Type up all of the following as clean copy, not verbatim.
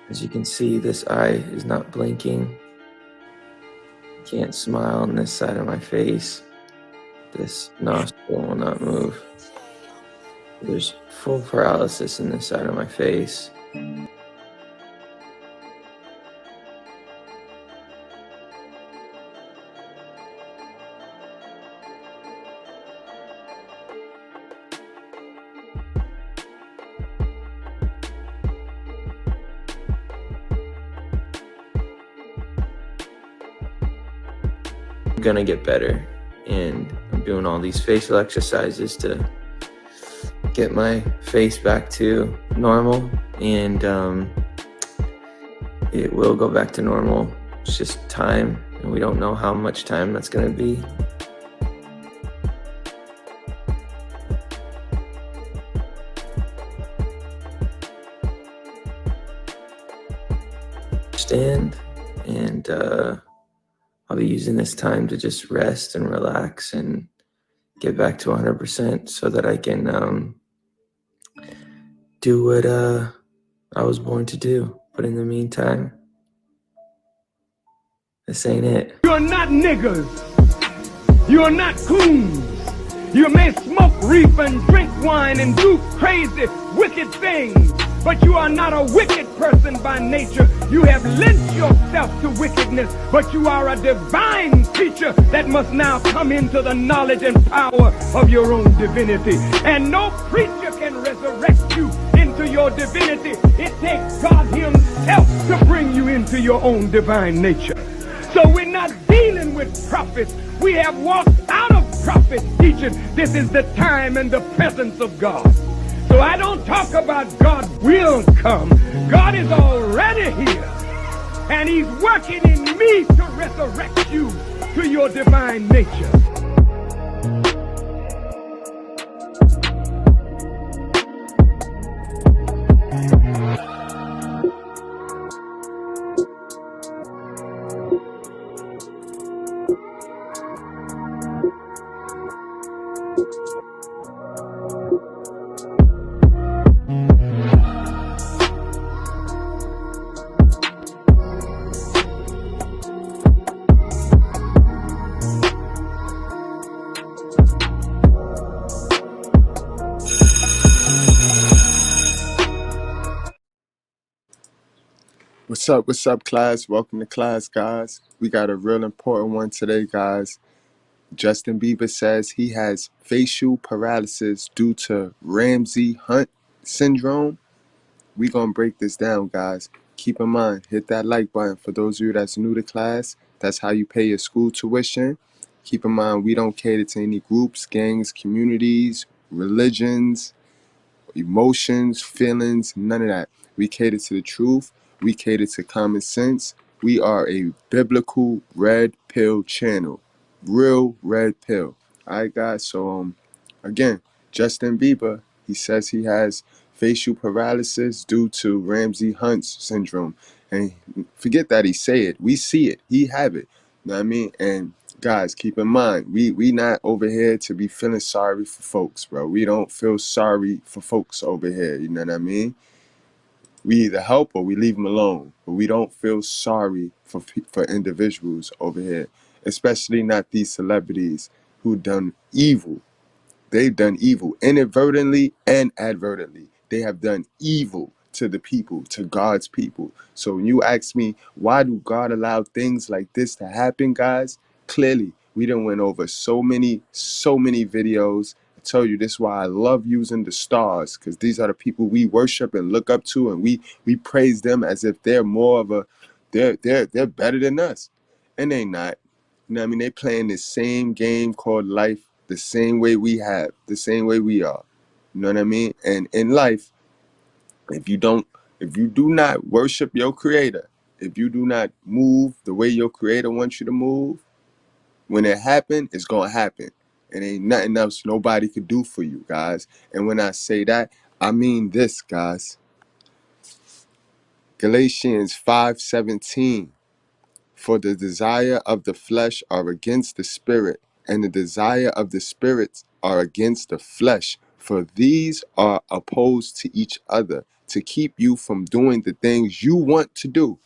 As you can see, this eye is not blinking. Can't smile on this side of my face. This nostril will not move. There's full paralysis in this side of my face. I'm gonna get better, and I'm doing all these facial exercises to get my face back to normal, and it will go back to normal. It's just time, and we don't know how much time that's gonna be. Stand, and I'll be using this time to just rest and relax and get back to 100% so that I can do what I was born to do. But in the meantime, this ain't it. You're not niggers. You're not coons. You may smoke reef and drink wine and do crazy, wicked things, but you are not a wicked person by nature. You have lent yourself to wickedness, but you are a divine creature that must now come into the knowledge and power of your own divinity. And no preacher can resurrect you into your divinity. It takes God himself to bring you into your own divine nature. So we're not dealing with prophets. We have walked out of prophet teaching. This is the time and the presence of God. So I don't talk about God will come. God is already here. And he's working in me to resurrect you to your divine nature. What's up, class? Welcome to class, guys. We got a real important one today, guys. Justin Bieber says he has facial paralysis due to Ramsay Hunt syndrome. We gonna break this down, guys. Keep in mind, hit that like button. For those of you that's new to class, that's how you pay your school tuition. Keep in mind, we don't cater to any groups, gangs, communities, religions, emotions, feelings, none of that. We cater to the truth. We cater to common sense. We are a biblical red pill channel. Real red pill. All right, guys. So, again, Justin Bieber, he says he has facial paralysis due to Ramsay Hunt's syndrome. And forget that he say it. We see it. He have it. You know what I mean? And guys, keep in mind, we not over here to be feeling sorry for folks, bro. We don't feel sorry for folks over here. You know what I mean? We either help or we leave them alone. But we don't feel sorry for individuals over here, especially not these celebrities who done evil. They've done evil inadvertently and advertently. They have done evil to the people, to God's people. So when you ask me, why do God allow things like this to happen, guys? Clearly, we done went over so many videos. I tell you, this is why I love using the stars, because these are the people we worship and look up to, and we praise them as if they're more of a, they're better than us. And they not. You know what I mean? They playing the same game called life the same way we have, the same way we are. You know what I mean? And in life, if you do not worship your creator, if you do not move the way your creator wants you to move, when it happen, it's gonna happen. It ain't nothing else nobody could do for you, guys. And when I say that, I mean this, guys. Galatians 5:17. For the desire of the flesh are against the spirit, and the desire of the spirits are against the flesh. For these are opposed to each other, to keep you from doing the things you want to do.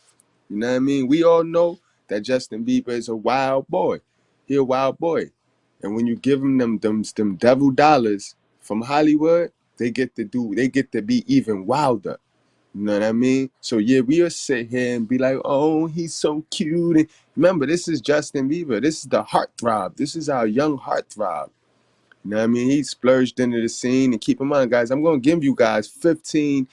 You know what I mean? We all know that Justin Bieber is a wild boy. He a wild boy. And when you give him them devil dollars from Hollywood, they get to be even wilder. You know what I mean? So yeah, we'll sit here and be like, oh, he's so cute. And remember, this is Justin Bieber. This is the heartthrob. This is our young heartthrob. You know what I mean? He splurged into the scene. And keep in mind, guys, I'm going to give you guys 15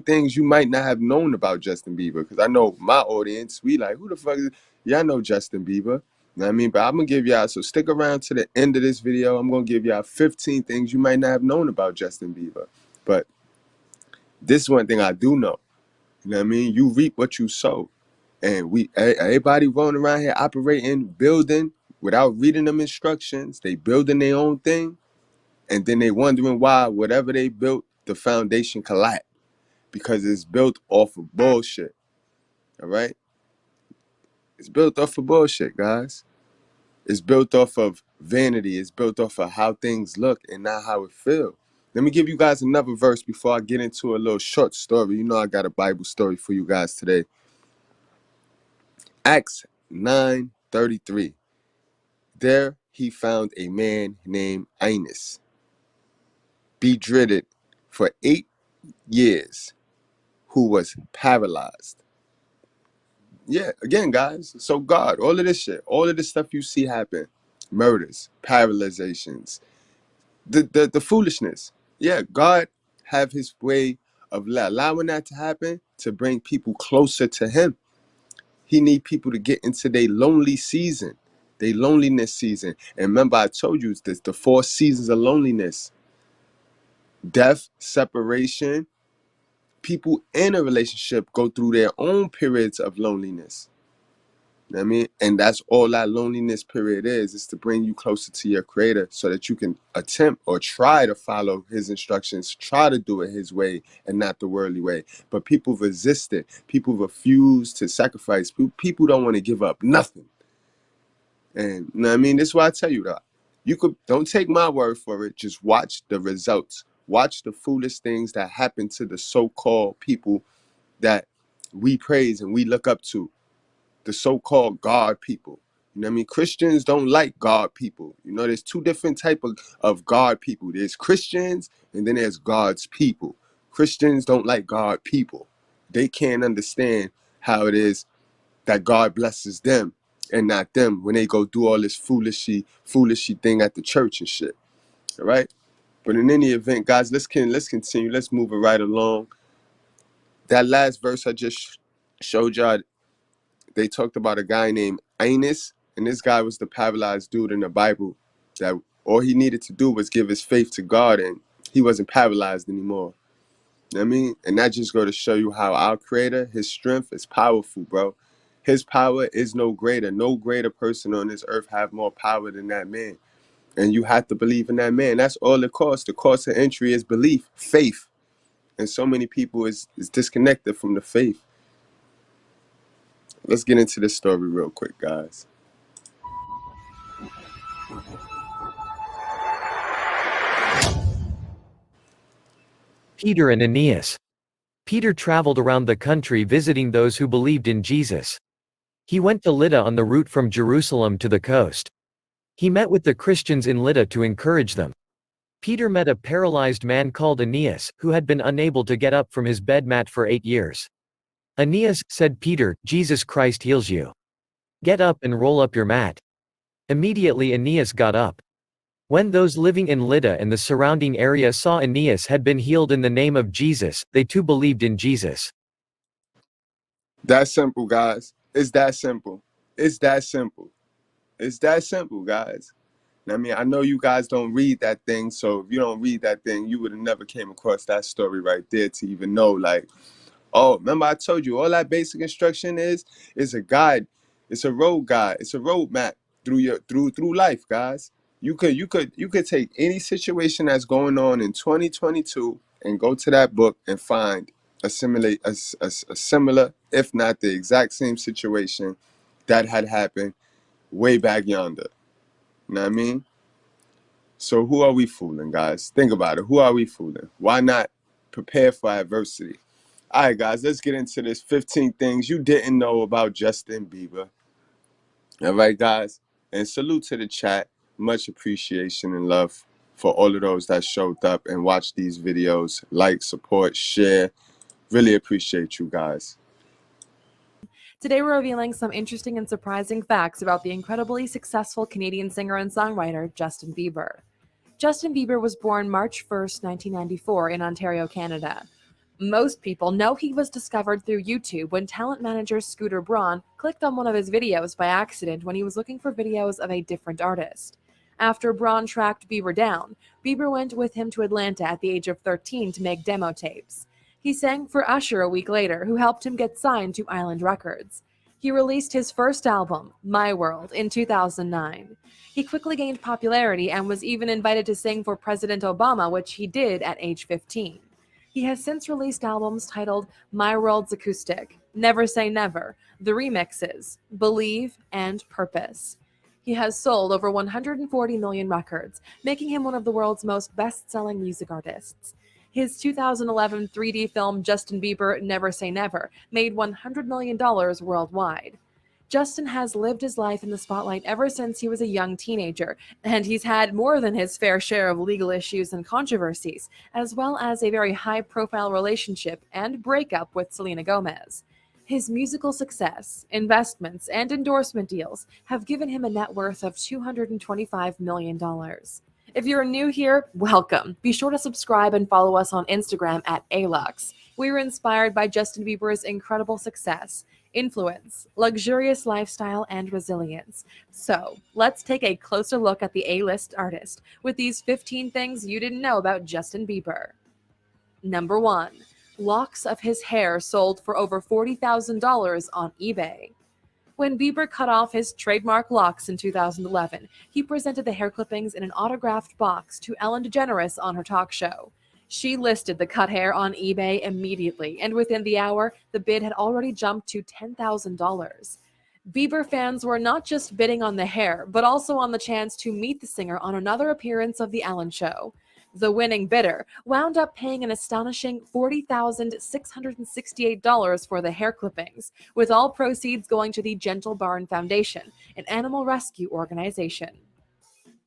things you might not have known about Justin Bieber. Because I know my audience, we like, who the fuck is... Y'all know Justin Bieber. You know what I mean? But I'm going to give y'all... So stick around to the end of this video. I'm going to give y'all 15 things you might not have known about Justin Bieber. But this is one thing I do know. You know what I mean? You reap what you sow. And everybody rolling around here operating, building without reading them instructions. They building their own thing. And then they wondering why whatever they built, the foundation collapsed. Because it's built off of bullshit. All right? It's built off of bullshit, guys. It's built off of vanity. It's built off of how things look and not how it feels. Let me give you guys another verse before I get into a little short story. You know I got a Bible story for you guys today. Acts 9:33. There he found a man named Enos, bedridden for 8 years, who was paralyzed. Yeah, again, guys. So God, all of this shit, all of this stuff you see happen, murders, paralyzations, the foolishness. Yeah, God have his way of allowing that to happen to bring people closer to him. He need people to get into their lonely season, their loneliness season. And remember, I told you this, the 4 seasons of loneliness: death, separation. People in a relationship go through their own periods of loneliness. You know what I mean? And that's all that loneliness period is to bring you closer to your creator so that you can attempt or try to follow his instructions, try to do it his way and not the worldly way. But people resist it. People refuse to sacrifice. People don't want to give up nothing. And you know what I mean? This is why I tell you that. Don't take my word for it. Just watch the results. Watch the foolish things that happen to the so-called people that we praise and we look up to. The so-called God people. You know what I mean? Christians don't like God people. You know, there's 2 different type of God people. There's Christians and then there's God's people. Christians don't like God people. They can't understand how it is that God blesses them and not them when they go do all this foolishy thing at the church and shit. All right? But in any event, guys, let's continue. Let's move it right along. That last verse I just showed y'all, they talked about a guy named Enos, and this guy was the paralyzed dude in the Bible that all he needed to do was give his faith to God and he wasn't paralyzed anymore. You know what I mean? And that just go to show you how our creator, his strength is powerful, bro. His power is no greater. No greater person on this earth have more power than that man. And you have to believe in that man. That's all it costs. The cost of entry is belief, faith. And so many people is disconnected from the faith. Let's get into this story real quick, guys. Peter and Aeneas. Peter traveled around the country visiting those who believed in Jesus. He went to Lydda on the route from Jerusalem to the coast. He met with the Christians in Lydda to encourage them. Peter met a paralyzed man called Aeneas, who had been unable to get up from his bed mat for 8 years. Aeneas, said Peter, Jesus Christ heals you. Get up and roll up your mat. Immediately Aeneas got up. When those living in Lydda and the surrounding area saw Aeneas had been healed in the name of Jesus, they too believed in Jesus. That's simple, guys. It's that simple. It's that simple. It's that simple, guys. I mean, I know you guys don't read that thing, so if you don't read that thing, you would have never came across that story right there to even know, like, oh, remember I told you all that basic instruction is a guide. It's a road guide. It's a road map through life, guys. You could take any situation that's going on in 2022 and go to that book and find a similar, if not the exact same situation that had happened way back yonder. You know what I mean? So who are we fooling, guys? Think about it. Who are we fooling? Why not prepare for adversity. All right, guys, let's get into this 15 things you didn't know about Justin Bieber. All right, guys, and salute to the chat. Much appreciation and love for all of those that showed up and watched these videos. Like, support, share. Really appreciate you guys. Today we're revealing some interesting and surprising facts about the incredibly successful Canadian singer and songwriter Justin Bieber. Justin Bieber was born March 1st, 1994 in Ontario, Canada. Most people know he was discovered through YouTube when talent manager Scooter Braun clicked on one of his videos by accident when he was looking for videos of a different artist. After Braun tracked Bieber down, Bieber went with him to Atlanta at the age of 13 to make demo tapes. He sang for Usher a week later, who helped him get signed to Island Records. He released his first album, My World, in 2009. He quickly gained popularity and was even invited to sing for President Obama, which he did at age 15. He has since released albums titled My World's Acoustic, Never Say Never, The Remixes, Believe, and Purpose. He has sold over 140 million records, making him one of the world's most best-selling music artists. His 2011 3D film Justin Bieber Never Say Never made $100 million worldwide. Justin has lived his life in the spotlight ever since he was a young teenager, and he's had more than his fair share of legal issues and controversies, as well as a very high-profile relationship and breakup with Selena Gomez. His musical success, investments, and endorsement deals have given him a net worth of $225 million. If you're new here, welcome. Be sure to subscribe and follow us on Instagram at Alux. We were inspired by Justin Bieber's incredible success, influence, luxurious lifestyle, and resilience. So, let's take a closer look at the A-list artist with these 15 things you didn't know about Justin Bieber. Number 1. Locks of his hair sold for over $40,000 on eBay. When Bieber cut off his trademark locks in 2011, he presented the hair clippings in an autographed box to Ellen DeGeneres on her talk show. She listed the cut hair on eBay immediately, and within the hour, the bid had already jumped to $10,000. Bieber fans were not just bidding on the hair, but also on the chance to meet the singer on another appearance of The Ellen Show. The winning bidder wound up paying an astonishing $40,668 for the hair clippings, with all proceeds going to the Gentle Barn Foundation, an animal rescue organization.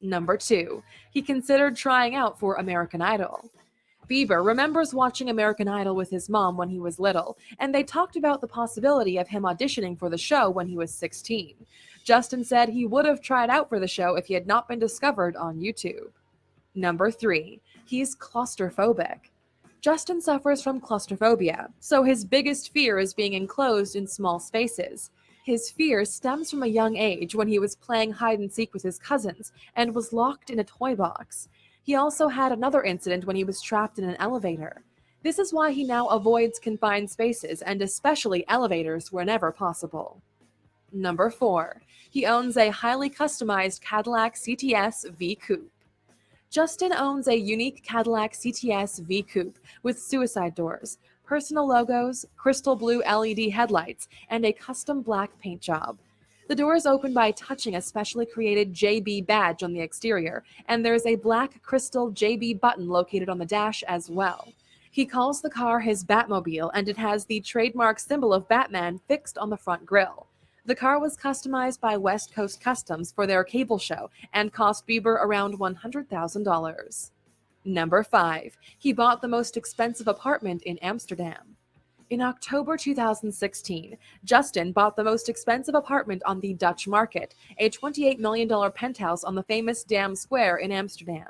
Number 2. He considered trying out for American Idol. Bieber remembers watching American Idol with his mom when he was little, and they talked about the possibility of him auditioning for the show when he was 16. Justin said he would have tried out for the show if he had not been discovered on YouTube. Number 3. He's claustrophobic. Justin suffers from claustrophobia, so his biggest fear is being enclosed in small spaces. His fear stems from a young age when he was playing hide-and-seek with his cousins and was locked in a toy box. He also had another incident when he was trapped in an elevator. This is why he now avoids confined spaces and especially elevators whenever possible. Number 4. He owns a highly customized Cadillac CTS V Coupe. Justin owns a unique Cadillac CTS V Coupe with suicide doors, personal logos, crystal blue LED headlights, and a custom black paint job. The doors open by touching a specially created JB badge on the exterior, and there is a black crystal JB button located on the dash as well. He calls the car his Batmobile, and it has the trademark symbol of Batman fixed on the front grille. The car was customized by West Coast Customs for their cable show and cost Bieber around $100,000. Number 5. He bought the most expensive apartment in Amsterdam. In October 2016, Justin bought the most expensive apartment on the Dutch market, a $28 million penthouse on the famous Dam Square in Amsterdam.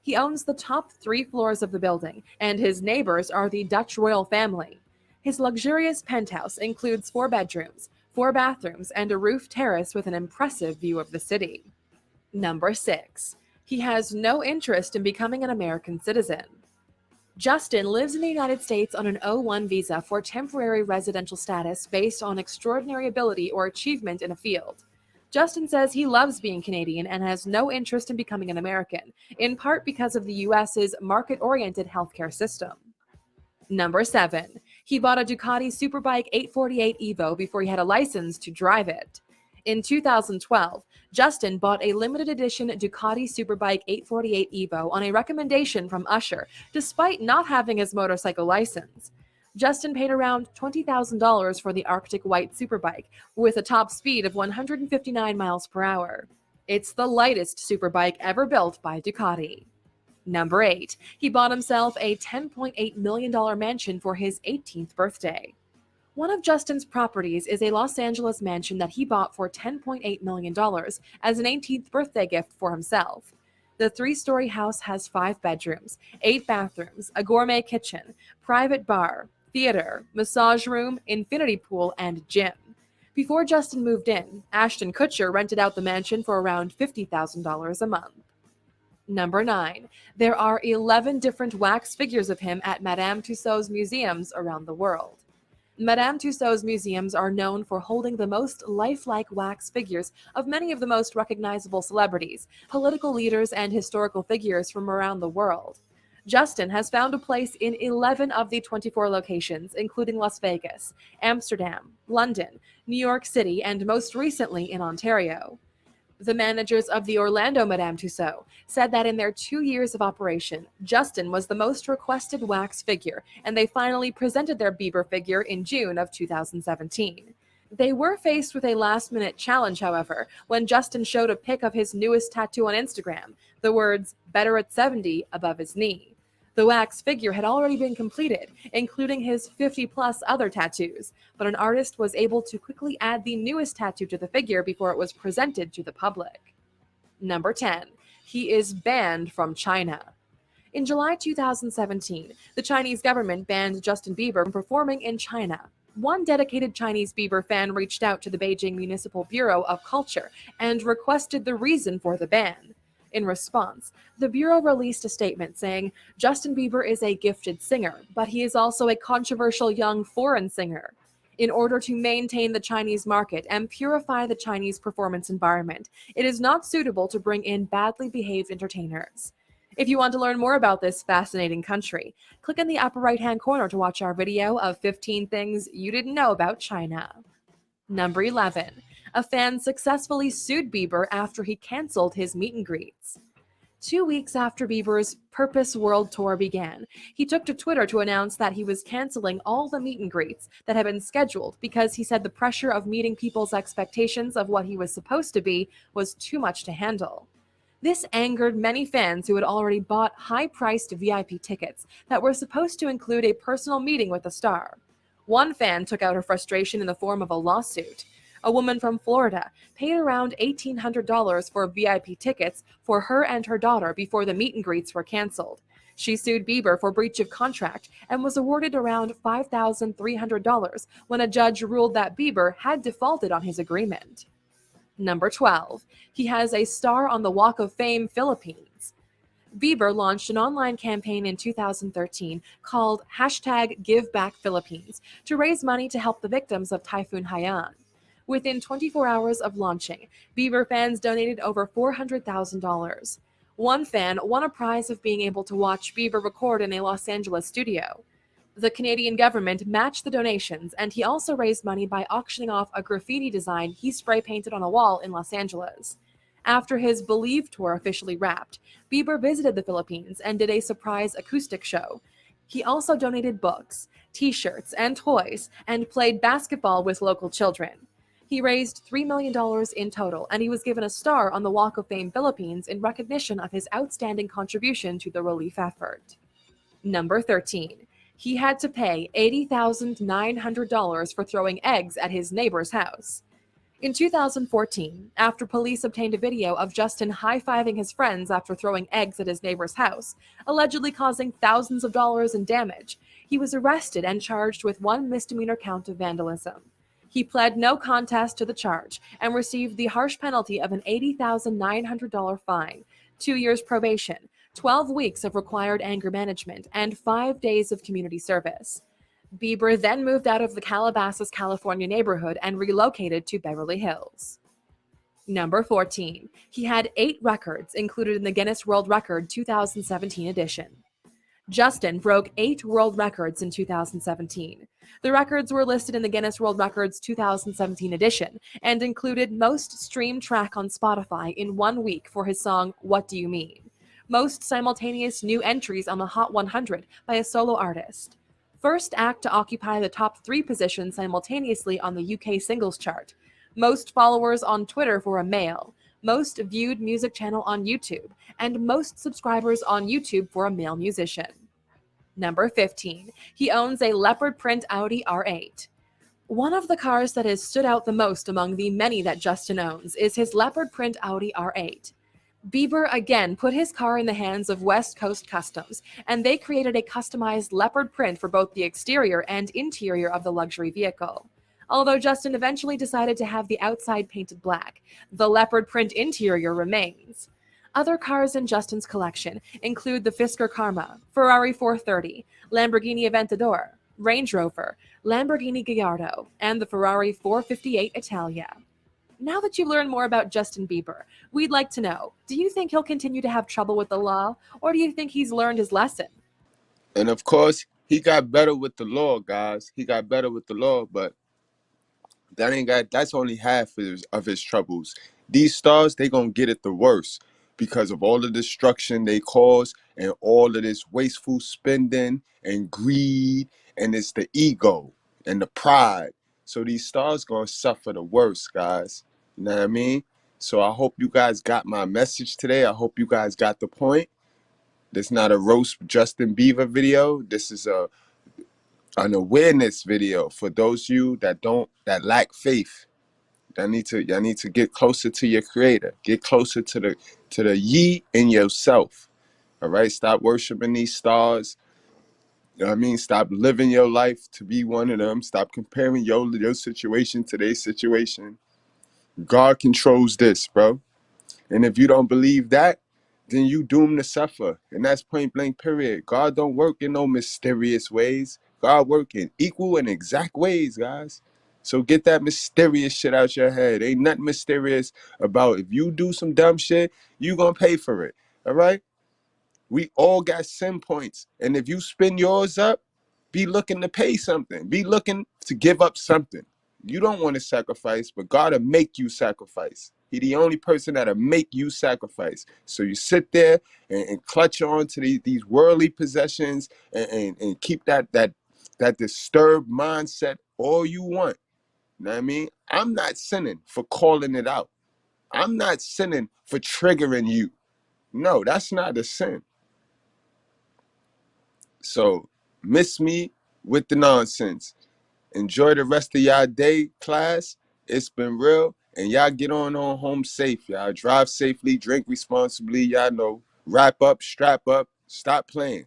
He owns the top 3 floors of the building, and his neighbors are the Dutch royal family. His luxurious penthouse includes 4 bedrooms, 4 bathrooms, and a roof terrace with an impressive view of the city. Number 6. He has no interest in becoming an American citizen. Justin lives in the United States on an O-1 visa for temporary residential status based on extraordinary ability or achievement in a field. Justin says he loves being Canadian and has no interest in becoming an American, in part because of the U.S.'s market-oriented healthcare system. Number 7. He bought a Ducati Superbike 848 Evo before he had a license to drive it. In 2012, Justin bought a limited edition Ducati Superbike 848 Evo on a recommendation from Usher, despite not having his motorcycle license. Justin paid around $20,000 for the Arctic White Superbike, with a top speed of 159 miles per hour. It's the lightest superbike ever built by Ducati. Number 8. He bought himself a $10.8 million mansion for his 18th birthday. One of Justin's properties is a Los Angeles mansion that he bought for $10.8 million as an 18th birthday gift for himself. The 3-story house has 5 bedrooms, 8 bathrooms, a gourmet kitchen, private bar, theater, massage room, infinity pool, and gym. Before Justin moved in, Ashton Kutcher rented out the mansion for around $50,000 a month. Number 9. There are 11 different wax figures of him at Madame Tussauds museums around the world. Madame Tussauds museums are known for holding the most lifelike wax figures of many of the most recognizable celebrities, political leaders, and historical figures from around the world. Justin has found a place in 11 of the 24 locations, including Las Vegas, Amsterdam, London, New York City, and most recently in Ontario. The managers of the Orlando Madame Tussauds said that in their 2 years of operation, Justin was the most requested wax figure, and they finally presented their Bieber figure in June of 2017. They were faced with a last-minute challenge, however, when Justin showed a pic of his newest tattoo on Instagram, the words, "Better at 70," above his knee. The wax figure had already been completed, including his 50-plus other tattoos, but an artist was able to quickly add the newest tattoo to the figure before it was presented to the public. Number 10. He is banned from China. In July 2017, the Chinese government banned Justin Bieber from performing in China. One dedicated Chinese Bieber fan reached out to the Beijing Municipal Bureau of Culture and requested the reason for the ban. In response, the Bureau released a statement saying, "Justin Bieber is a gifted singer, but he is also a controversial young foreign singer. In order to maintain the Chinese market and purify the Chinese performance environment, it is not suitable to bring in badly behaved entertainers." If you want to learn more about this fascinating country, click in the upper right-hand corner to watch our video of 15 things you didn't know about China. Number 11. A fan successfully sued Bieber after he canceled his meet and greets. 2 weeks after Bieber's Purpose World Tour began, he took to Twitter to announce that he was canceling all the meet and greets that had been scheduled because he said the pressure of meeting people's expectations of what he was supposed to be was too much to handle. This angered many fans who had already bought high-priced VIP tickets that were supposed to include a personal meeting with the star. One fan took out her frustration in the form of a lawsuit. A woman from Florida paid around $1,800 for VIP tickets for her and her daughter before the meet and greets were canceled. She sued Bieber for breach of contract and was awarded around $5,300 when a judge ruled that Bieber had defaulted on his agreement. Number 12. He has a star on the Walk of Fame Philippines. Bieber launched an online campaign in 2013 called #GiveBackPhilippines to raise money to help the victims of Typhoon Haiyan. Within 24 hours of launching, Bieber fans donated over $400,000. One fan won a prize of being able to watch Bieber record in a Los Angeles studio. The Canadian government matched the donations, and he also raised money by auctioning off a graffiti design he spray painted on a wall in Los Angeles. After his Believe tour officially wrapped, Bieber visited the Philippines and did a surprise acoustic show. He also donated books, t-shirts, and toys, and played basketball with local children. He raised $3 million in total, and he was given a star on the Walk of Fame Philippines in recognition of his outstanding contribution to the relief effort. Number 13. He had to pay $80,900 for throwing eggs at his neighbor's house. In 2014, after police obtained a video of Justin high-fiving his friends after throwing eggs at his neighbor's house, allegedly causing thousands of dollars in damage, he was arrested and charged with one misdemeanor count of vandalism. He pled no contest to the charge and received the harsh penalty of an $80,900 fine, 2 years probation, 12 weeks of required anger management, and 5 days of community service. Bieber then moved out of the Calabasas, California neighborhood and relocated to Beverly Hills. Number 14. He had 8 records included in the Guinness World Record 2017 edition. Justin broke 8 world records in 2017. The records were listed in the Guinness World Records 2017 edition and included most streamed track on Spotify in 1 week for his song What Do You Mean? Most simultaneous new entries on the Hot 100 by a solo artist. First act to occupy the top 3 positions simultaneously on the UK singles chart. Most followers on Twitter for a male. Most viewed music channel on YouTube, and most subscribers on YouTube for a male musician. Number 15. He owns a leopard print Audi R8. One of the cars that has stood out the most among the many that Justin owns is his leopard print Audi R8. Bieber again put his car in the hands of West Coast Customs, and they created a customized leopard print for both the exterior and interior of the luxury vehicle. Although Justin eventually decided to have the outside painted black, the leopard print interior remains. Other cars in Justin's collection include the Fisker Karma, Ferrari 430, Lamborghini Aventador, Range Rover, Lamborghini Gallardo, and the Ferrari 458 Italia. Now that you've learned more about Justin Bieber, we'd like to know, do you think he'll continue to have trouble with the law, or do you think he's learned his lesson? And of course, he got better with the law, guys. He got better with the law, but that's only half of his troubles. These stars, they gonna get it the worst because of all the destruction they cause and all of this wasteful spending and greed, and it's the ego and the pride. So these stars gonna suffer the worst, guys. You know what I mean? So I hope you guys got my message today. I hope you guys got the point. This is not a roast Justin Bieber video. This is an awareness video for those of you that lack faith. Y'all need to get closer to your creator. Get closer to the ye in yourself. All right? Stop worshiping these stars. You know what I mean? Stop living your life to be one of them. Stop comparing your situation to their situation. God controls this, bro. And if you don't believe that, then you doomed to suffer. And that's point blank, period. God don't work in no mysterious ways. God work in equal and exact ways, guys. So get that mysterious shit out your head. Ain't nothing mysterious about if you do some dumb shit, you gonna pay for it. All right? We all got sin points. And if you spin yours up, be looking to pay something. Be looking to give up something. You don't want to sacrifice, but God will make you sacrifice. He the only person that'll make you sacrifice. So you sit there and clutch on to these worldly possessions and keep that disturbed mindset all you want. You know what I mean? I'm not sinning for calling it out. I'm not sinning for triggering you. No, that's not a sin. So miss me with the nonsense. Enjoy the rest of y'all day, class. It's been real. And y'all get on home safe, y'all. Drive safely, drink responsibly, y'all know. Wrap up, strap up, stop playing.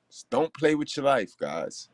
Just don't play with your life, guys.